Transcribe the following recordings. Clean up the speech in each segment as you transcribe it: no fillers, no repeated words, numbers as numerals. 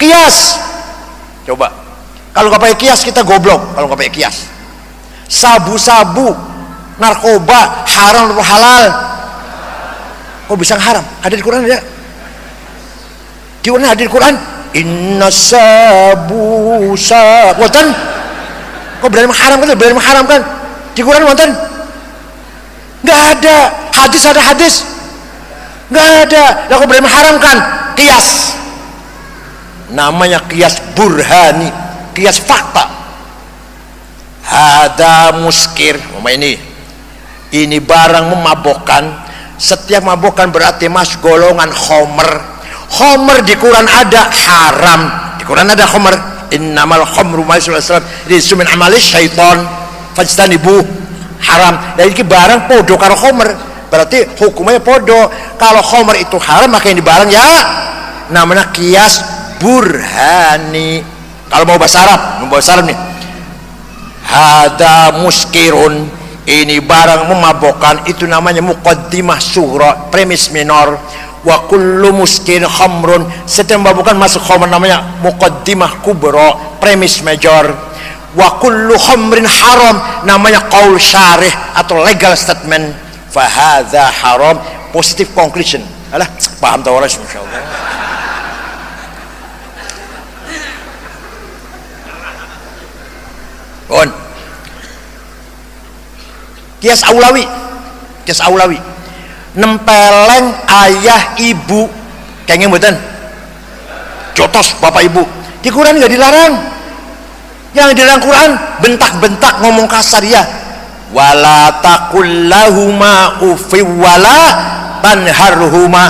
Kias. Coba. Kalau nggak pakai kias kita goblok. Kalau nggak pakai kias. Sabu-sabu, narkoba, haram atau halal? Kok bisa haram? Ada di Quran ada? Di mana ada di Quran? Inna sabu wonten. Kok berani mengharamkan? Berani mengharamkan? Di Quran wonten? Nggak ada. Hadis ada hadis? Nggak ada. Lah kok berani mengharamkan? Kias. Namanya kias burhani, kias fakta. Hada muskir. Ini barang memabokkan. Setiap mabokkan berarti mas golongan khomer. Khomer di Quran ada haram. Di Quran ada khomer. Innamal khomru maisur asrat rizum min amalis syaiton fajtanibu haram. Jadi ini barang podo karo khomer. Berarti hukumnya podo. Kalau khomer itu haram maka ini barang ya namanya kias burhani. Kalau mau bahasa Arab nih, hada muskirun, ini barang memabokkan, itu namanya muqaddimah sughra, premis minor. Wa kullu muskir khamrun, setiap memabokkan masuk khamr namanya muqaddimah kubra, premis major. Wa kullu khamrin haram, namanya qaul syarih atau legal statement. Fa hadza haram, positive conclusion. Alah, paham tau orang insyaallah. Kias aulawi nempeleng ayah ibu kayaknya mboten jotos bapak ibu di Quran nggak dilarang. Yang dilarang Quran bentak-bentak ngomong kasar ya. Wala taqul lahuma uffi wala tanharhuma,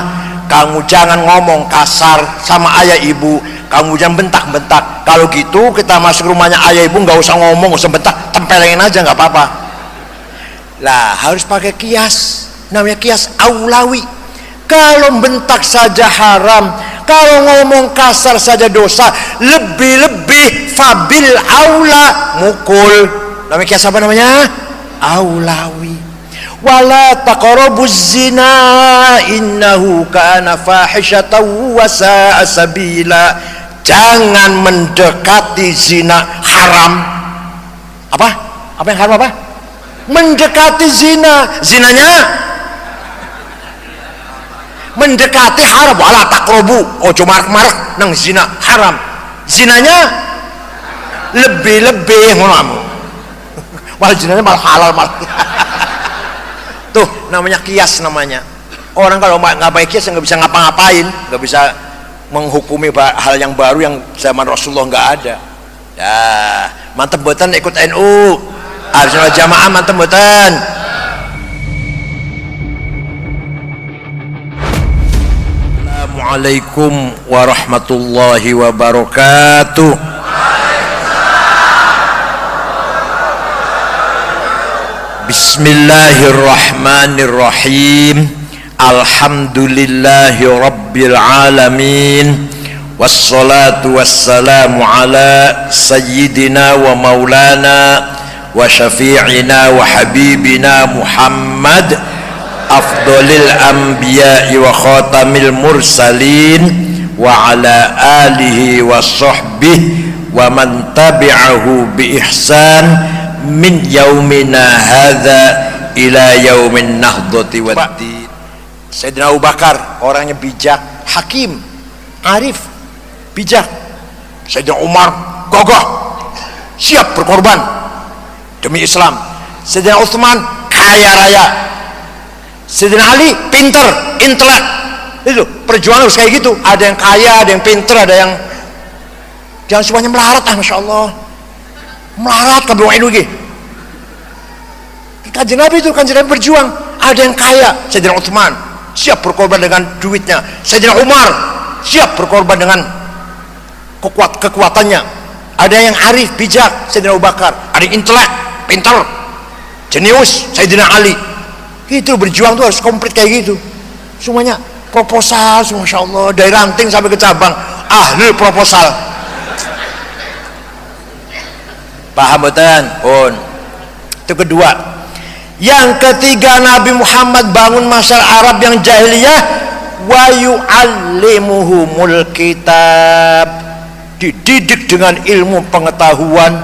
kamu jangan ngomong kasar sama ayah ibu, kamu jangan bentak-bentak. Kalau gitu kita masuk rumahnya ayah ibu nggak usah ngomong, nggak usah bentak, tempelengin aja nggak apa-apa. Lah harus pakai kias, namanya kias aulawi. Kalau bentak saja haram, kalau ngomong kasar saja dosa, lebih-lebih fabil aula mukul. Namanya kias apa namanya? Aulawi. Wala taqrabuz zina innahu kana fahishatan wa sa'a sabila. Jangan mendekati zina, haram. Apa yang haram apa? Mendekati zina. Zinanya mendekati haram. Wala taqrabu, ojo marak-marak nang zina, haram. Zinanya lebih-lebih ngono. Malah zinanya malah halal malah. Tuh namanya kias namanya. Orang kalau nggak pakai kias nggak bisa ngapa-ngapain, nggak bisa menghukumi hal yang baru yang zaman Rasulullah nggak ada. Ya mantep boten ikut NU Ahlussunnah Jamaah, mantep boten. Assalamualaikum warahmatullahi wabarakatuh. Bismillahirrahmanirrahim. Alhamdulillahi rabbil alamin. Wassalatu wassalamu ala sayyidina wa maulana wa syafi'ina wa habibina Muhammad afdalil anbiya'i wa khatamil mursalin wa ala alihi wa sahbihi wa man tabi'ahu bi ihsan min yaumina hadza ila yaumin nahdati waddin. Sayyidina Abu Bakar orangnya bijak, hakim, arif, bijak. Sayyidina Umar gagah, siap berkorban demi Islam. Sayyidina Utsman kaya raya. Sayyidina Ali pinter, intelek. Itu perjuangan harus kayak gitu. Ada yang kaya, ada yang pinter, ada yang jangan semuanya melarat. Masya Allah, melarat ke bawah ini. Kanjeng Nabi itu, kanjeng Nabi berjuang. Ada yang kaya, Sayyidina Utsman siap berkorban dengan duitnya. Sayyidina Umar siap berkorban dengan kekuatannya. Ada yang arif, bijak, Sayyidina Abu Bakar. Ada yang intelek, pintar, jenius, Sayyidina Ali. Itu berjuang tuh harus komplit kayak gitu. Semuanya proposal, Masya Allah, dari ranting sampai ke cabang, ahli proposal. Paham betul? Pun. Itu kedua. Yang ketiga, Nabi Muhammad bangun masyarakat Arab yang jahiliyah, wa yu'allimuhumul kitab. dididik dengan ilmu pengetahuan.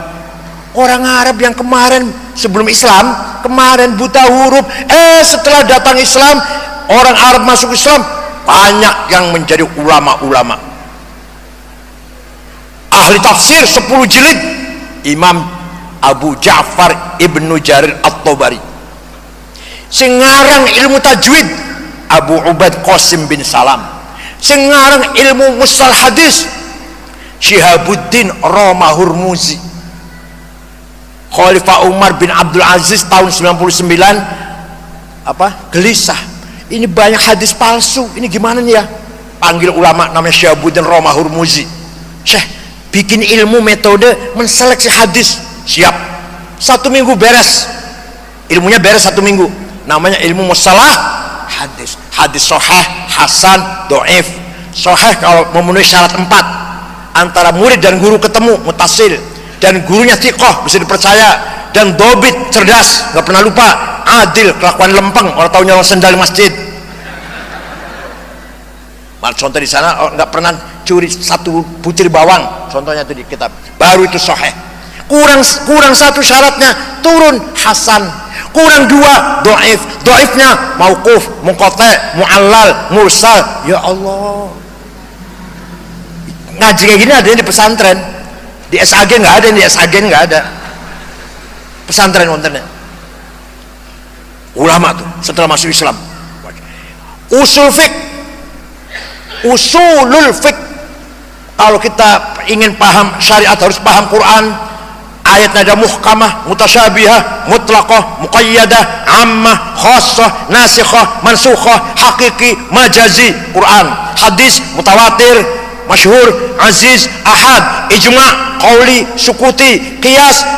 Orang Arab yang kemarin sebelum Islam, kemarin buta huruf, setelah datang Islam, orang Arab masuk Islam, banyak yang menjadi ulama-ulama. Ahli tafsir 10 jilid, Imam Abu Ja'far Ibnu Jarir At-Tabari. Sing ngarang ilmu tajwid, Abu Ubaid Qasim bin Salam. Sing ngarang ilmu mustalah hadis, Syihabuddin Roma Hurmuzi. Khalifah Umar bin Abdul Aziz tahun 99 gelisah, ini banyak hadis palsu, ini gimana nih ya? Panggil ulama namanya Syihabuddin Roma Hurmuzi. Syekh, bikin ilmu metode menseleksi hadis. Siap, 1 minggu beres, ilmunya beres 1 minggu. Namanya ilmu mustalah hadis. Hadis sahih, hasan, dhaif. Sahih kalau memenuhi syarat 4, antara murid dan guru ketemu, mutasil, dan gurunya thiqah, bisa dipercaya, dan dobit, cerdas, nggak pernah lupa, adil, kelakuan lempeng, orang tahu nyolong sendal di masjid. Contoh di sana nggak pernah curi 1 butir bawang, contohnya itu di kitab. Baru itu sahih. Kurang 1 syaratnya, turun hasan. Kurang 2, dhaif. Dhaifnya mauquf, munqati', mu'allal, mursal. Ya Allah, ngaji kayak gini adanya di pesantren. Di SAG nggak ada, di SAG nggak ada. Pesantren wontennya. Ulama tuh setelah masuk Islam. Usul fiqh, usulul fiqh. Kalau kita ingin paham syariat harus paham Quran. Ayatnya ada muhkamah, mutasyabihah, mutlaqah, muqayyadah, ammah, khassah, nasikhah, mansukhah, hakiki, majazi. Quran, hadis, mutawatir, masyhur, aziz, ahad, ijma', qauli, sukuti, qiyas,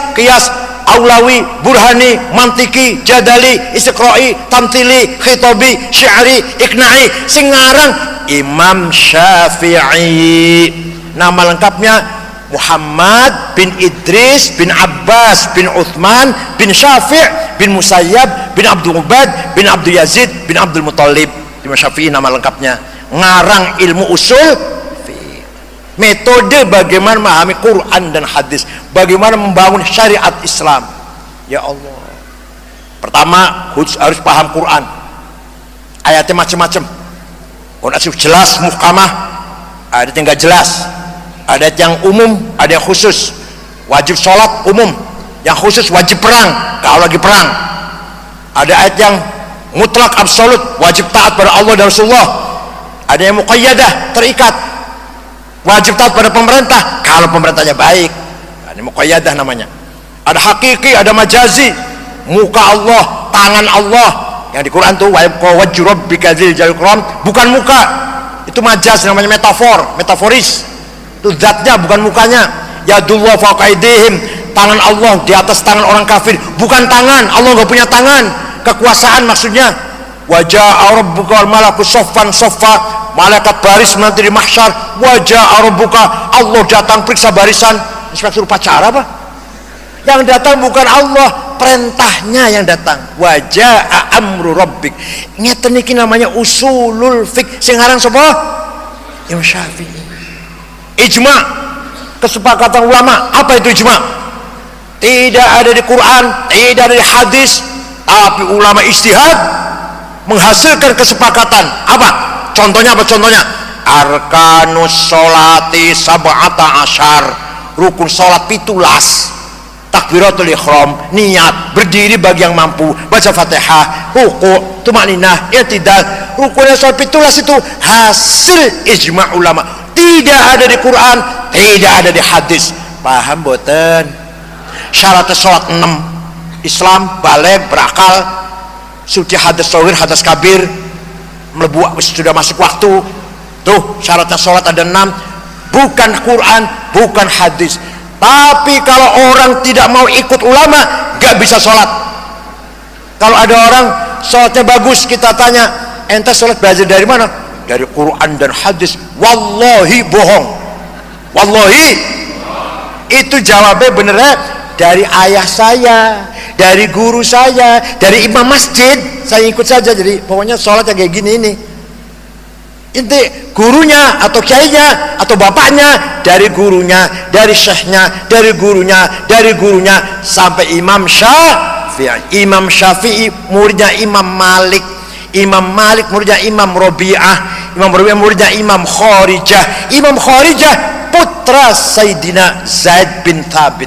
aulawi, burhani, mantiki, jadali, istiqra'i, tamthili, khitabi, syi'ri, ikna'i. Sing ngarang Imam Syafi'i. Nama lengkapnya Muhammad bin Idris bin Abbas bin Uthman bin Syafi' bin Musayyab bin Abdul Ubad bin Abdul Yazid bin Abdul Muttalib. Imam Syafi'i nama lengkapnya. Ngarang ilmu usul, metode bagaimana memahami Quran dan hadis, bagaimana membangun syariat Islam. Ya Allah, pertama harus paham Quran, ayatnya macam-macam. Quran jelas, muhkamah, ada yang nggak jelas, ada yang umum, ada yang khusus. Wajib sholat umum, yang khusus wajib perang kalau lagi perang. Ada ayat yang mutlak absolut, wajib taat pada Allah dan Rasulullah. Ada yang muqayyadah, terikat, wajib taat pada pemerintah kalau pemerintahnya baik. Ini muqayyadah namanya. Ada hakiki, ada majazi, muka Allah, tangan Allah. Yang di Quran tuh wajhu rabbika dzil jalali wal ikram, bukan muka, itu majaz, namanya metafor, metaforis. Itu zatnya bukan mukanya. Yadullah fawqa aydihim, tangan Allah di atas tangan orang kafir, bukan tangan. Allah nggak punya tangan, kekuasaan maksudnya. Wajah rabbuka wal malaku soffan soffa, malaikat baris nanti di mahsyar. Wajah rabbuka, Allah datang periksa barisan, inspektur upacara apa? Yang datang bukan Allah, perintahnya yang datang. Wajah amru rabbik. Ngeten iki namanya usulul fiqh. Sing aran sapa? Imam Syafi'i. Ijma', kesepakatan ulama. Apa itu ijma'? Tidak ada di Quran, tidak ada di hadis, tapi ulama ijtihad menghasilkan kesepakatan. Apa contohnya? Arkanus sholati sab'ata asyar, rukun sholat 17. Takbiratul ihram, niat, berdiri bagi yang mampu, baca Fatihah, ruku', tumaninah, i'tidal. Rukunnya sholat 17 itu hasil ijma' ulama. Tidak ada di Quran, tidak ada di hadis. Paham boten? Syaratnya sholat 6. Islam, baligh, berakal, suci hadas shogir, hadas kabir, melebu sudah masuk waktu. Tuh syaratnya sholat ada 6. Bukan Quran, bukan hadis. Tapi kalau orang tidak mau ikut ulama, gak bisa sholat. Kalau ada orang sholatnya bagus, kita tanya, ente sholat belajar dari mana? Dari Quran dan hadis. Wallahi bohong. Wallahi, itu jawabnya benernya dari ayah saya, dari guru saya, dari imam masjid. Saya ikut saja, jadi pokoknya sholatnya kayak gini ini. Inti gurunya atau kiainya atau bapaknya, dari gurunya, dari syekhnya, dari gurunya, dari gurunya sampai Imam Syafi'i. Imam Syafi'i muridnya Imam Malik, Imam Malik muridnya Imam Rabi'ah, Imam Rabi'ah muridnya Imam Kharijah, Imam Kharijah putra Sayyidina Zaid bin Thabit,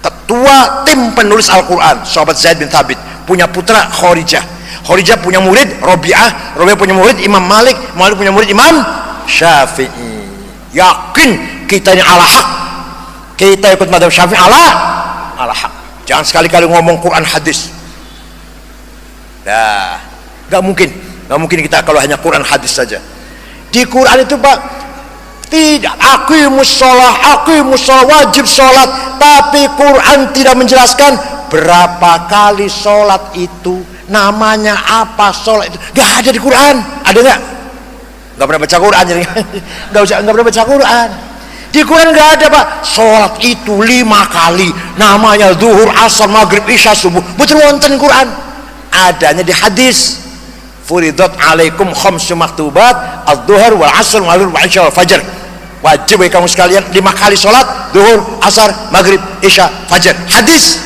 ketua tim penulis Al-Quran. Sahabat Zaid bin Thabit punya putra Kharijah, Kharijah punya murid Rabi'ah, Rabi'ah punya murid Imam Malik, Malik punya murid Imam Syafi'i. Yakin kita ini ala hak, kita ikut madhab Syafi'i ala hak. Jangan sekali-kali ngomong Quran hadis. Nah, nggak mungkin kita kalau hanya Quran hadis saja. Di Quran itu Pak, tidak aqimus sholah wajib sholat, tapi Quran tidak menjelaskan berapa kali sholat itu, namanya apa sholat itu. Nggak ada di Quran. Ada nggak pernah baca Quran jadi nggak pernah baca Quran. Di Quran nggak ada Pak, sholat itu 5 kali, namanya zuhur, asar, maghrib, isya, subuh. Betul wonten Quran. Adanya di hadis, furidat alaikum khamsu maktubat, az-zuhur wal asr wal maghrib wal isya wal fajr. Wajib bagi kamu sekalian 5 kali sholat, zuhur, asar, maghrib, isya, fajar. Hadis.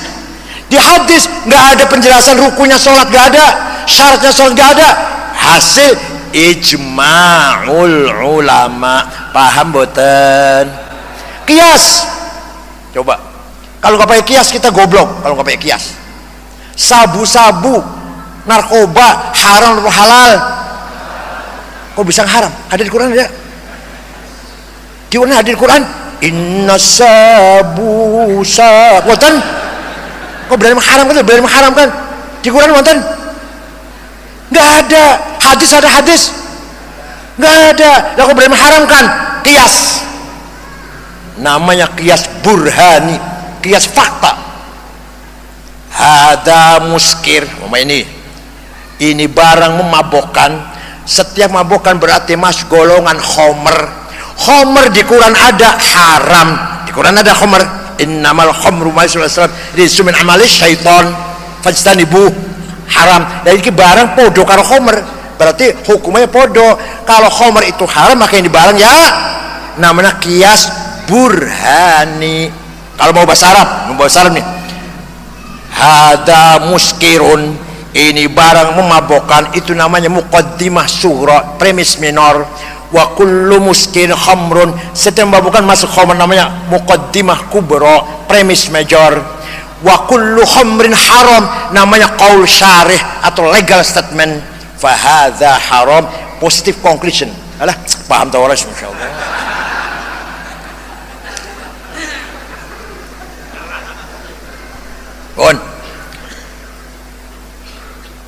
Di hadis nggak ada penjelasan rukunya sholat, nggak ada, syaratnya sholat nggak ada. Hasil ijma'ul ulama. Paham boten? Kias. Coba, kalau nggak pakai kias kita goblok. Kalau nggak pakai kias, sabu-sabu, narkoba haram atau halal? Kok bisa haram? Ada di Quran ada? Di mana ada di Quran? Inna sabu boten? Kok berani mengharamkan? Berani mengharamkan? Di Quran wonten? Nggak ada. Hadis ada hadis? Nggak ada. Lah kok berani mengharamkan? Kias. Namanya kias burhani, kias fakta. Hada muskir. Ini barang memabokkan. Setiap mabokkan berarti mas golongan khomer. Khomer di Quran ada haram. Di Quran ada khomer. Innamal khamru maisur aslam rizqun min amali syaiton fajtanibu haram. Dan ini barang podo karo khomer, berarti hukumnya podo. Kalau khomer itu haram, maka yang dibarang ya namanya kias burhani. Kalau mau bahasa Arab nih, hada muskirun, ini barang memabokkan, itu namanya muqaddimah sughra, premis minor. Wa kullu muskir khamrun, setiap memabukkan masuk khamr namanya muqaddimah kubra, premis major. Wa kullu khamrin haram, namanya qaul syarih atau legal statement. Fa hadza haram, positive conclusion. Alah, paham ta ora insyaallah. Bon.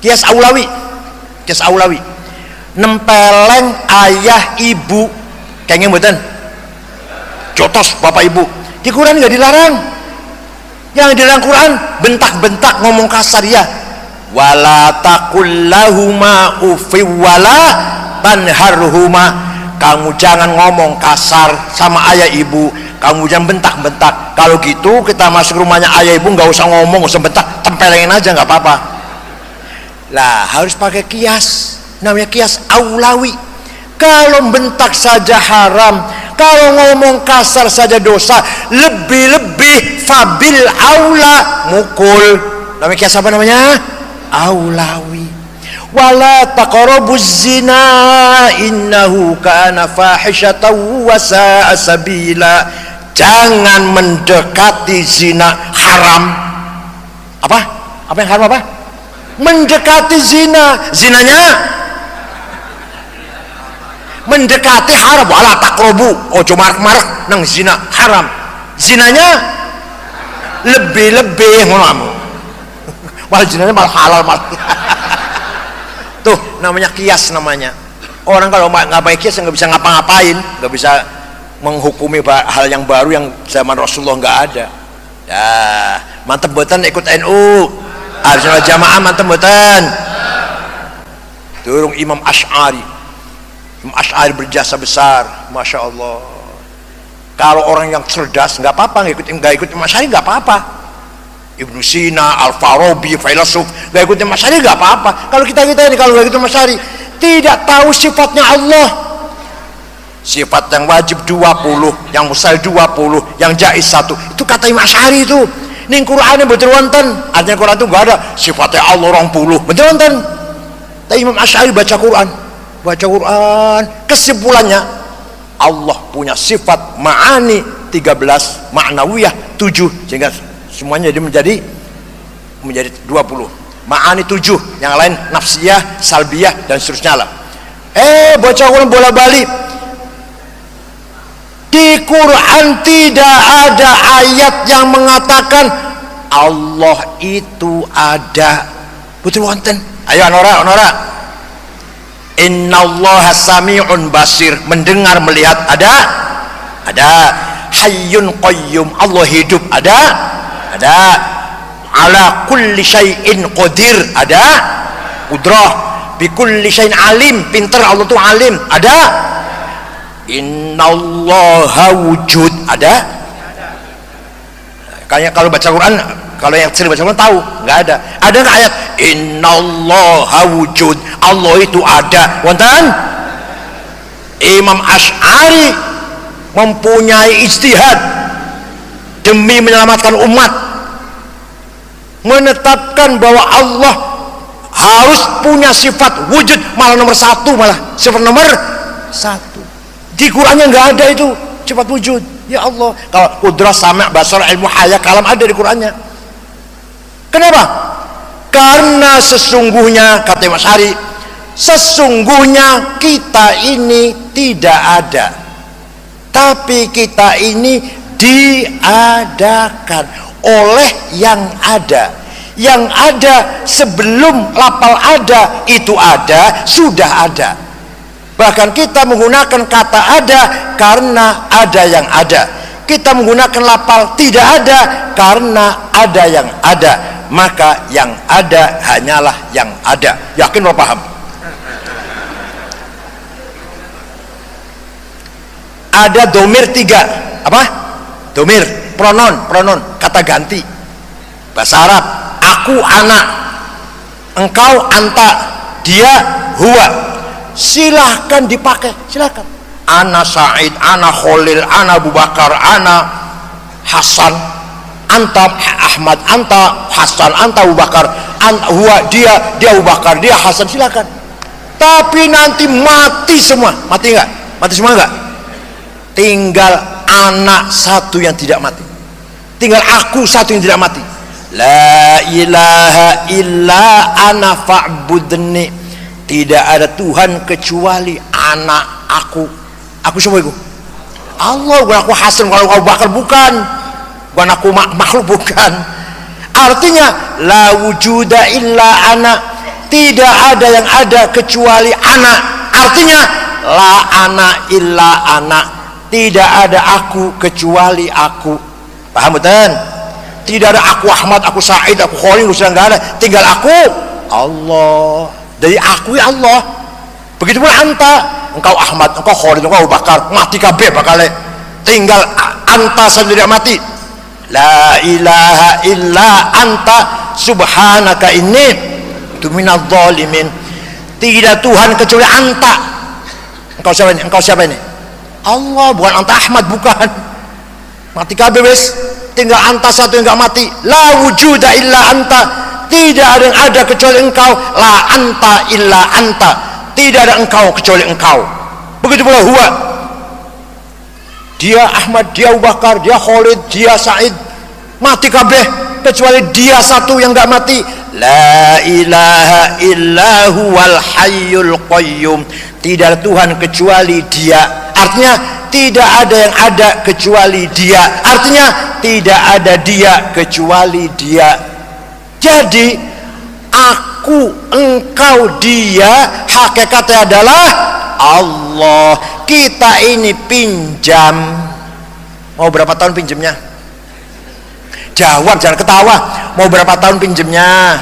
Kias aulawi. Nempeleng ayah ibu kayaknya mboten jotos bapak ibu. Di Quran nggak dilarang. Yang dilarang Quran bentak-bentak, ngomong kasar ya. Wala taqul lahuma ufi wala tanharhuma. Kamu jangan ngomong kasar sama ayah ibu, kamu jangan bentak-bentak. Kalau gitu kita masuk rumahnya ayah ibu nggak usah ngomong, nggak usah bentak, tempelengin aja nggak apa-apa. Lah harus pakai kias. Namanya kias aulawi. Kalau bentak saja haram, kalau ngomong kasar saja dosa, lebih-lebih fabil aula mukul. Namanya kias apa namanya? Aulawi. Wala taqrabuz zina innahu kana fahishatan wa sa'a sabila. Jangan mendekati zina, haram. Apa yang haram apa? Mendekati zina. Zinanya mendekati haram. Wala taqrabu, ojo marak-marak nang zina, haram. Zinanya lebih-lebih ngono. Malah zinanya malah halal malah. Tuh namanya kias namanya. Orang kalau nggak pakai kias nggak bisa ngapa-ngapain, nggak bisa menghukumi hal yang baru yang zaman Rasulullah nggak ada. Ya, mantep boten ikut NU. Ahlussunnah jamaah mantep boten. Durung Imam Asy'ari berjasa besar, masya Allah. Kalau orang yang cerdas nggak apa-apa, nggak ikut Imam Asy'ari nggak apa-apa. Ibnu Sina, Al-Farabi, filosof nggak ikut Imam Asy'ari nggak apa-apa. Kalau kita ini kalau nggak ikut Imam Asy'ari, tidak tahu sifatnya Allah. Sifat yang wajib 20, yang mustahil 20, yang jaiz 1. Itu kata Imam Asy'ari itu. Ning Qur'ane betul wonten. Artinya Qur'an itu enggak ada sifatnya Allah 20. Betul wonten. Tapi Imam Asy'ari baca Qur'an, kesimpulannya Allah punya sifat ma'ani 13, ma'nawiyah 7, sehingga semuanya dia menjadi 20. Ma'ani 7, yang lain nafsiyah, salbiyah dan seterusnya lah. Baca Quran bola-balik. Di Quran tidak ada ayat yang mengatakan Allah itu ada. Betul wonten. Ayo onora. Innallaha sami'un basir, mendengar melihat ada. Hayyun qayyum, Allah hidup ada. Ala kulli syai'in qadir, ada. Qudrah, bi kulli syai'in alim, pintar Allah tuh alim, ada. Innallaha wujud, ada. Kayaknya kalau baca Quran, kalau yang sering baca Quran tahu, nggak ada. Ada nggak ayat Innallaha wujud, Allah itu ada? Wonten. Imam Asy'ari mempunyai ijtihad demi menyelamatkan umat, menetapkan bahwa Allah harus punya sifat wujud, malah nomor 1, malah sifat nomor 1. Di Qurannya nggak ada itu sifat wujud. Ya Allah, kalau qudrah, sama', basar, ilmu, haya, kalam ada di Qurannya. Kenapa? Karena sesungguhnya, kata Imam Asy'ari, sesungguhnya kita ini tidak ada, tapi kita ini diadakan oleh yang ada. Yang ada sebelum lapal ada, itu ada, sudah ada. Bahkan kita menggunakan kata ada karena ada yang ada. Kita menggunakan lapal tidak ada karena ada yang ada. Maka yang ada hanyalah yang ada. Yakin lo paham? Ada domir 3. Apa? Domir, pronon, kata ganti. Bahasa Arab, aku anak, engkau anta, dia huwa. Silahkan dipakai, silahkan. Ana Said, ana Khalil, ana Abu Bakar, ana Hasan, anta Ahmad, anta Hasan, anta Abu Bakar, huwa, dia Abu Bakar, dia Hasan, silahkan. Tapi nanti mati semua. Mati enggak? Mati semua enggak? Tinggal anak satu yang tidak mati, tinggal aku satu yang tidak mati. La ilaha illa ana fa'budni. Tidak ada Tuhan kecuali anak aku. Aku siapa itu? Allah. Bukan aku Hasan, kalau Abu Bakar bukan aku makhluk, bukan. Artinya la wujuda illa ana, tidak ada yang ada kecuali anak. Artinya la ana illa ana, tidak ada aku kecuali aku. Paham betul? Tidak ada aku Ahmad, aku Said, aku Khalil, sudah nggak ada, tinggal aku Allah. Dari aku ya Allah. Begitu pula anta, engkau Ahmad, engkau Khalid, engkau Abu Bakar, mati kabeh bakal. Tinggal anta sendiri mati. La ilaha illa anta subhanaka inni tu minadz zalimin. Tidak Tuhan kecuali anta. Engkau siapa ini? Engkau siapa ini? Allah, bukan anta Ahmad, bukan. Mati kabeh wis. Tinggal anta satu yang enggak mati. La wujuda illa anta. Tidak ada yang ada kecuali engkau. La anta illa anta. Tidak ada engkau kecuali engkau. Begitu pula huwa. Dia Ahmad, dia Abu Bakar, dia Khalid, dia Said, mati kabeh kecuali dia satu yang enggak mati. La ilaha illa huwal hayyul qayyum. Tidak ada Tuhan kecuali dia. Artinya tidak ada yang ada kecuali dia. Artinya tidak ada dia kecuali dia. Jadi aku, engkau, dia, hakikatnya adalah Allah. Kita ini pinjam. Mau berapa tahun pinjamnya? Jawab, jangan ketawa. Mau berapa tahun pinjamnya?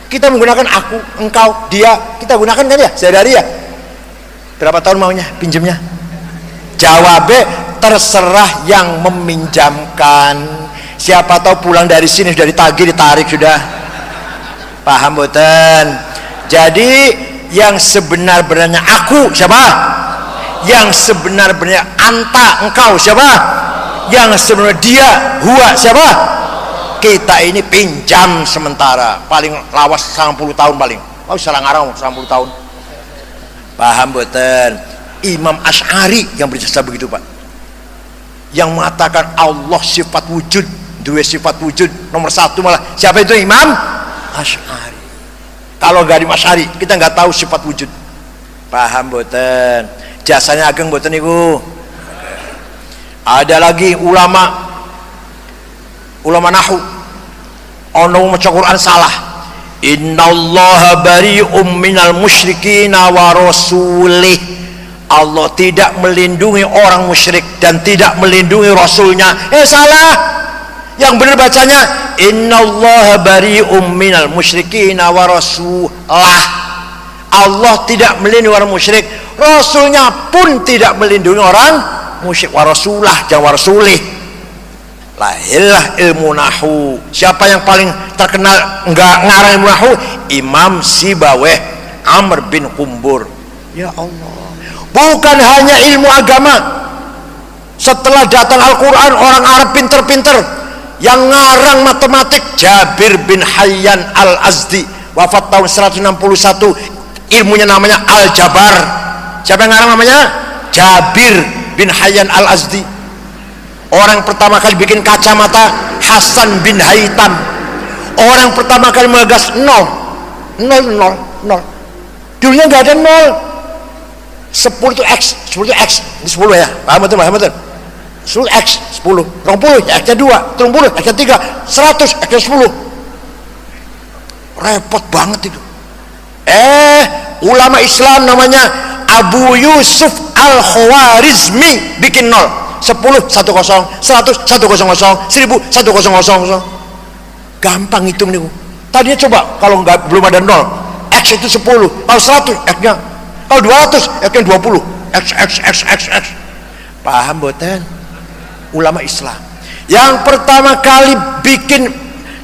Kita menggunakan aku, engkau, dia. Kita gunakan kan ya, sehari-hari ya. Berapa tahun maunya pinjamnya? Jawabnya terserah yang meminjamkan. Siapa tahu pulang dari sini sudah ditagih, ditarik sudah. Paham boten? Jadi yang sebenar-benarnya aku siapa? Yang sebenar-benarnya anta engkau siapa? Yang sebenarnya dia huwa siapa? Kita ini pinjam sementara, paling lawas 90 tahun paling. Oh salah ngarang 90 tahun. Paham betul? Imam Asy'ari yang berjasa begitu Pak, yang mengatakan Allah sifat wujud, dua sifat wujud nomor satu malah siapa itu? Imam Asy'ari. Kalau gak di Asy'ari kita nggak tahu sifat wujud. Paham betul? Jasanya ageng betul niku. Ada lagi ulama nahu ono maca Quran salah, innallaha bari'um minal musyrikina wa rasulih. Allah tidak melindungi orang musyrik dan tidak melindungi rasulnya. Salah. Yang benar bacanya innallaha bari'um minal musyrikina wa rasulah. Allah tidak melindungi orang musyrik, rasulnya pun tidak melindungi orang musyrik. Wa rasulah jangan wa rasulih. Lahirlah ilmu nahu. Siapa yang paling terkenal enggak ngarang ilmu nahu? Imam Sibaweh Amr bin Kumbur. Ya Allah, bukan hanya ilmu agama. Setelah datang Al-Quran, orang Arab pinter-pinter yang ngarang matematik Jabir bin Hayyan Al-Azdi, wafat tahun 161. Ilmunya namanya Al-Jabar. Siapa yang ngarang namanya? Jabir bin Hayyan Al-Azdi. Orang pertama kali bikin kacamata Hasan bin Haitam. Orang pertama kali menggagas nol. Dulunya nggak ada nol. 10 itu X, 10 itu X, ini 10 ya. Paham betul? 10 X, 10, 20 ya X-nya 2, 30 X-nya 3, 100 X-nya 10. Repot banget itu. Ulama Islam namanya Abu Yusuf Al-Khwarizmi bikin nol. 10 10 100 100 1000 1000. Gampang hitung nih. Tadinya coba kalau belum ada nol, X itu 10, kalau 100 X-nya, kalau 200 X-nya 20, X. Paham boten? Ulama Islam yang pertama kali bikin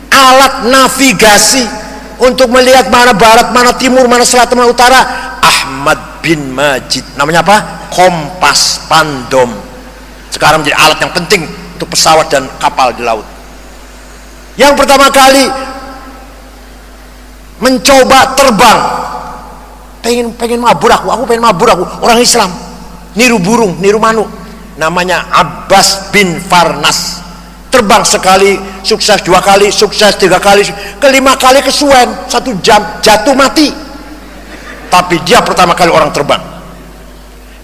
alat navigasi untuk melihat mana barat, mana timur, mana selatan, mana utara, Ahmad bin Majid. Namanya apa? Kompas Pandom. Sekarang menjadi alat yang penting untuk pesawat dan kapal di laut. Yang pertama kali mencoba terbang, pengen mabur aku pengen mabur aku, orang Islam, niru burung, niru manuk, namanya Abbas bin Farnas. Terbang sekali sukses, 2 kali sukses, 3 kali, kelima kali kesuwen, 1 jam jatuh mati. Tapi dia pertama kali orang terbang.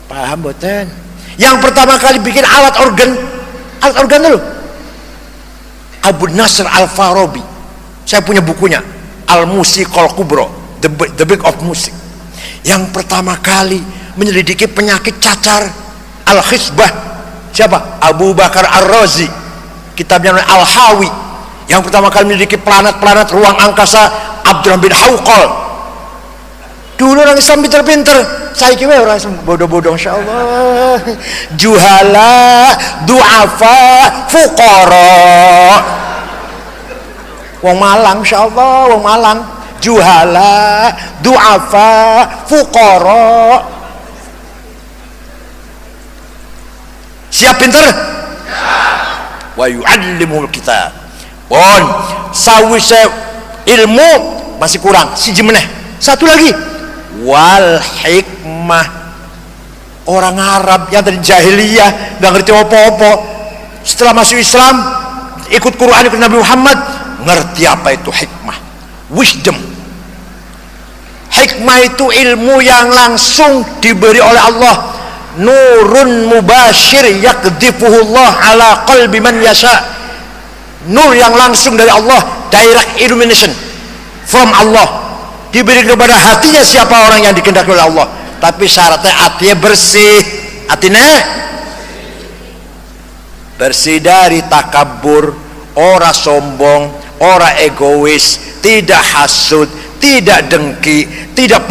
Paham boten? Yang pertama kali bikin alat organ dulu Abu Nasr Al-Farabi. Saya punya bukunya Al-Musiqal Kubro, The Book of Music. Yang pertama kali menyelidiki penyakit cacar, Al-Khisbah, siapa? Abu Bakar Ar-Razi. Kitabnya Al-Hawi. Yang pertama kali menyelidiki planet-planet ruang angkasa, Abdurrahman bin Hawqal. Dulu orang Islam pinter-pinter, saya kira orang Islam bodoh-bodoh, insyaallah. Juhala, du'afa, fuqara. Wong Malang, insyaallah, wong Malang. Juhala, du'afa, fuqara. Siap pinter? Wa yu'allimul kitab. Pun sawise ilmu masih kurang, siji meneh. Satu lagi, wal hikmah. Orang Arab yang dari jahiliyah nggak ngerti apa-apa, setelah masuk Islam, ikut Quran, ikut Nabi Muhammad, ngerti apa itu hikmah, wisdom. Hikmah itu ilmu yang langsung diberi oleh Allah, nurun mubashir yakdifuhullah ala qalbi man yasha. Nur yang langsung dari Allah, direct illumination from Allah, diberi kepada hatinya siapa orang yang dikehendaki oleh Allah. Tapi syaratnya hatinya bersih. Hatinya bersih dari takabur, ora sombong, ora egois, tidak hasud, tidak dengki, tidak